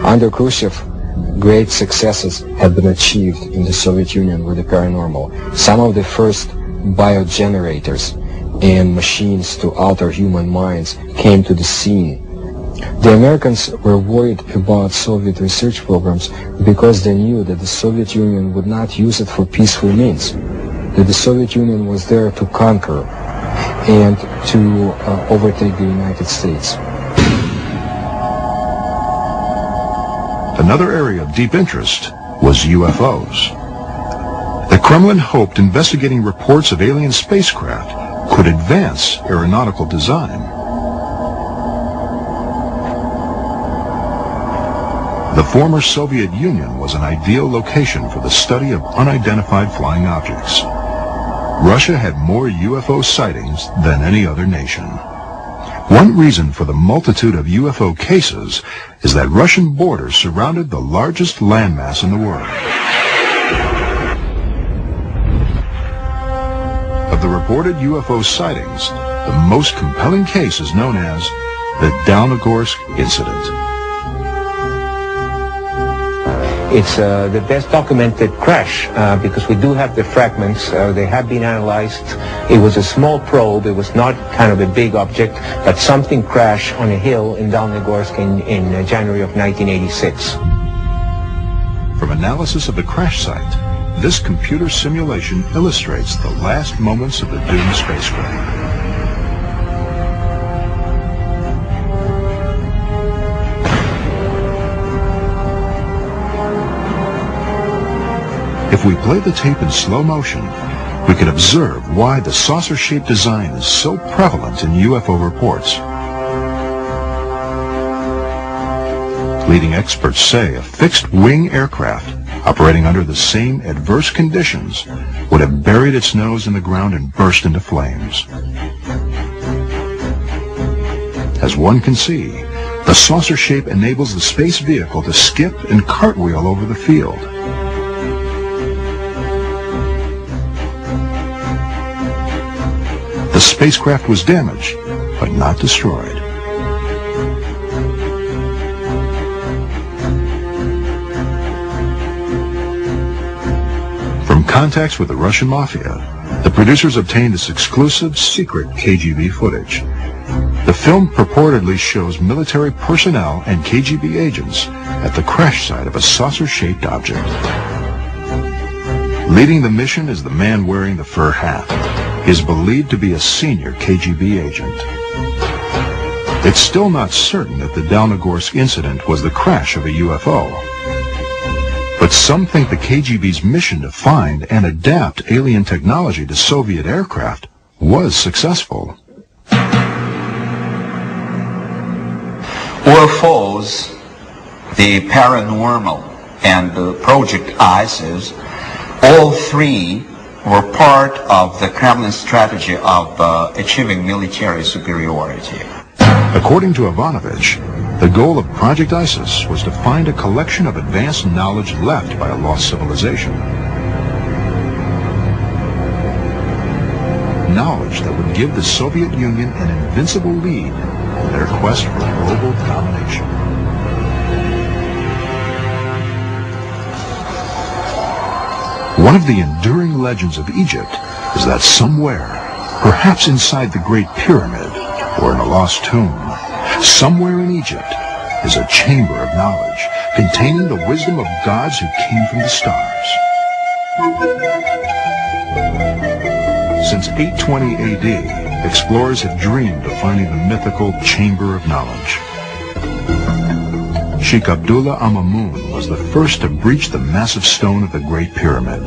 Under Khrushchev, great successes had been achieved in the Soviet Union with the paranormal. Some of the first biogenerators and machines to alter human minds came to the scene. The Americans were worried about Soviet research programs because they knew that the Soviet Union would not use it for peaceful means, that the Soviet Union was there to conquer and to overtake the United States. Another area of deep interest was UFOs. The Kremlin hoped investigating reports of alien spacecraft could advance aeronautical design. The former Soviet Union was an ideal location for the study of unidentified flying objects. Russia had more UFO sightings than any other nation. One reason for the multitude of UFO cases is that Russian borders surrounded the largest landmass in the world. Of the reported UFO sightings, the most compelling case is known as the Dalnogorsk incident. It's the best documented crash because we do have the fragments. They have been analyzed. It was a small probe. It was not kind of a big object, but something crashed on a hill in Dalnogorsk in January of 1986. From analysis of the crash site, this computer simulation illustrates the last moments of the doomed spacecraft. If we play the tape in slow motion, we can observe why the saucer-shaped design is so prevalent in UFO reports. Leading experts say a fixed-wing aircraft operating under the same adverse conditions would have buried its nose in the ground and burst into flames. As one can see, the saucer shape enables the space vehicle to skip and cartwheel over the field. The spacecraft was damaged, but not destroyed. From contacts with the Russian mafia, the producers obtained this exclusive secret KGB footage. The film purportedly shows military personnel and KGB agents at the crash site of a saucer-shaped object. Leading the mission is the man wearing the fur hat. He is believed to be a senior KGB agent. It's still not certain that the Dalnogorsk incident was the crash of a UFO. But some think the KGB's mission to find and adapt alien technology to Soviet aircraft was successful. UFOs, the paranormal, and the Project ISIS, all three were part of the Kremlin strategy of achieving military superiority. According to Ivanovich, the goal of Project ISIS was to find a collection of advanced knowledge left by a lost civilization. Knowledge that would give the Soviet Union an invincible lead in their quest for global domination. One of the enduring legends of Egypt is that somewhere, perhaps inside the Great Pyramid or in a lost tomb, somewhere in Egypt is a chamber of knowledge containing the wisdom of gods who came from the stars. Since 820 AD, explorers have dreamed of finding the mythical Chamber of Knowledge. Sheikh Abdullah al-Mamun was the first to breach the massive stone of the Great Pyramid.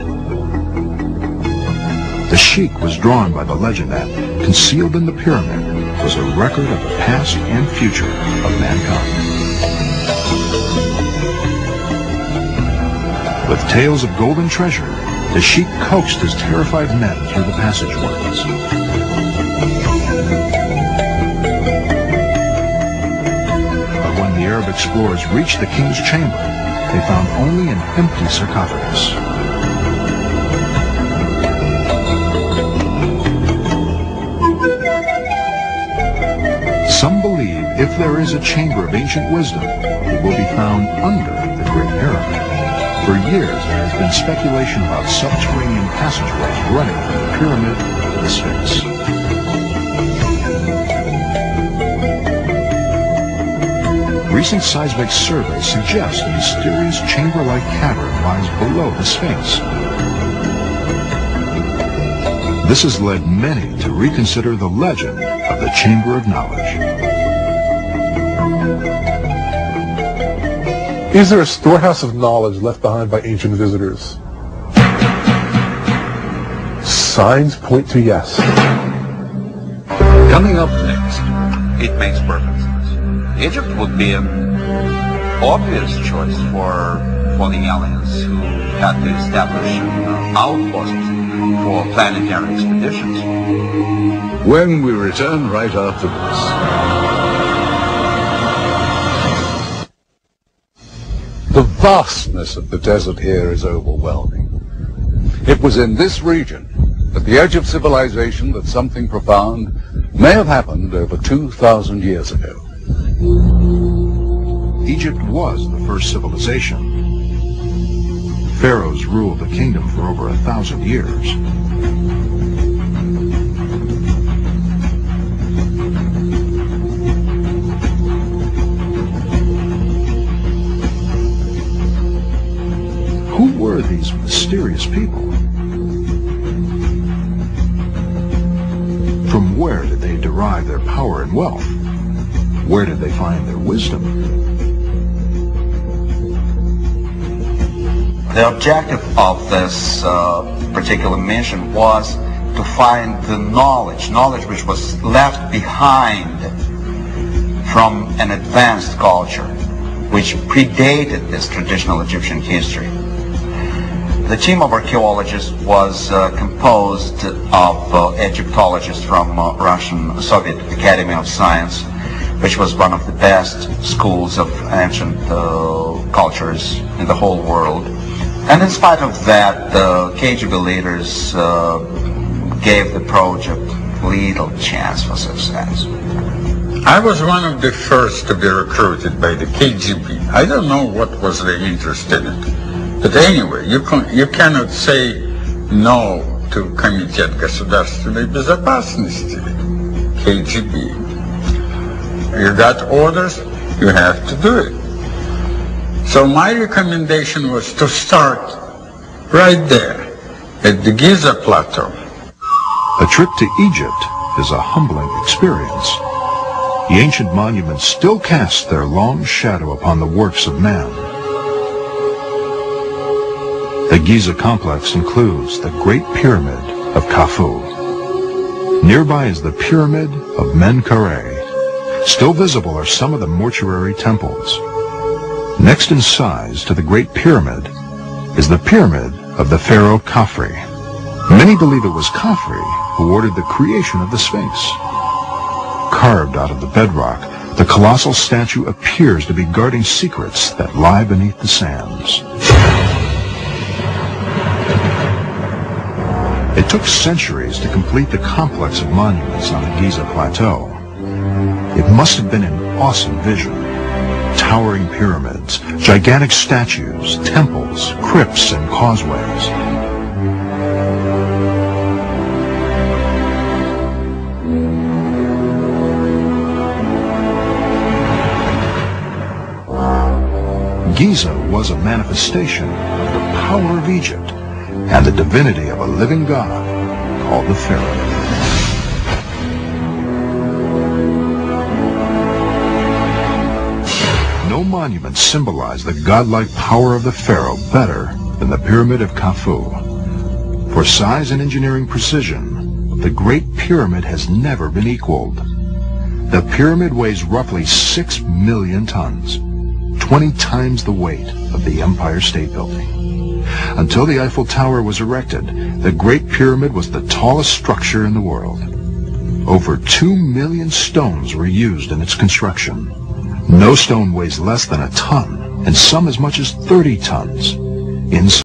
The Sheikh was drawn by the legend that, concealed in the pyramid, was a record of the past and future of mankind. With tales of golden treasure, the Sheikh coaxed his terrified men through the passageways. But when the Arab explorers reached the king's chamber, they found only an empty sarcophagus. Some believe if there is a chamber of ancient wisdom, it will be found under the Great Pyramid. For years, there has been speculation about subterranean passageways running from the pyramid to the Sphinx. Recent seismic surveys suggest a mysterious chamber-like cavern lies below the Sphinx. This has led many to reconsider the legend of the Chamber of Knowledge. Is there a storehouse of knowledge left behind by ancient visitors? Signs point to yes. Coming up next, it makes perfect sense. Egypt would be an obvious choice for the aliens who had to establish outposts for planetary expeditions. When we return right after this. The vastness of the desert here is overwhelming. It was in this region, at the edge of civilization, that something profound may have happened over 2,000 years ago. Egypt was the first civilization. Pharaohs ruled the kingdom for over 1,000 years. Who were these mysterious people? From where did they derive their power and wealth? Where did they find their wisdom? The objective of this particular mission was to find the knowledge which was left behind from an advanced culture which predated this traditional Egyptian history. The team of archaeologists was composed of Egyptologists from Russian Soviet Academy of Science, which was one of the best schools of ancient cultures in the whole world. And in spite of that, the KGB leaders gave the project little chance for success. I was one of the first to be recruited by the KGB. I don't know what was their interest in it. But anyway, you cannot say no to Комитет государственной безопасности, KGB. You got orders, you have to do it. So my recommendation was to start right there, at the Giza Plateau. A trip to Egypt is a humbling experience. The ancient monuments still cast their long shadow upon the works of man. The Giza complex includes the Great Pyramid of Khufu. Nearby is the Pyramid of Menkaure. Still visible are some of the mortuary temples. Next in size to the Great Pyramid is the Pyramid of the Pharaoh Khafre. Many believe it was Khafre who ordered the creation of the Sphinx. Carved out of the bedrock, the colossal statue appears to be guarding secrets that lie beneath the sands. It took centuries to complete the complex of monuments on the Giza Plateau. It must have been an awesome vision. Towering pyramids, gigantic statues, temples, crypts, and causeways. Giza was a manifestation of the power of Egypt and the divinity of a living god called the Pharaoh. No monument symbolized the godlike power of the Pharaoh better than the Pyramid of Khufu. For size and engineering precision, the Great Pyramid has never been equaled. The pyramid weighs roughly 6 million tons, 20 times the weight of the Empire State Building. Until the Eiffel Tower was erected, the Great Pyramid was the tallest structure in the world. Over 2 million stones were used in its construction. No stone weighs less than a ton, and some as much as 30 tons. Inside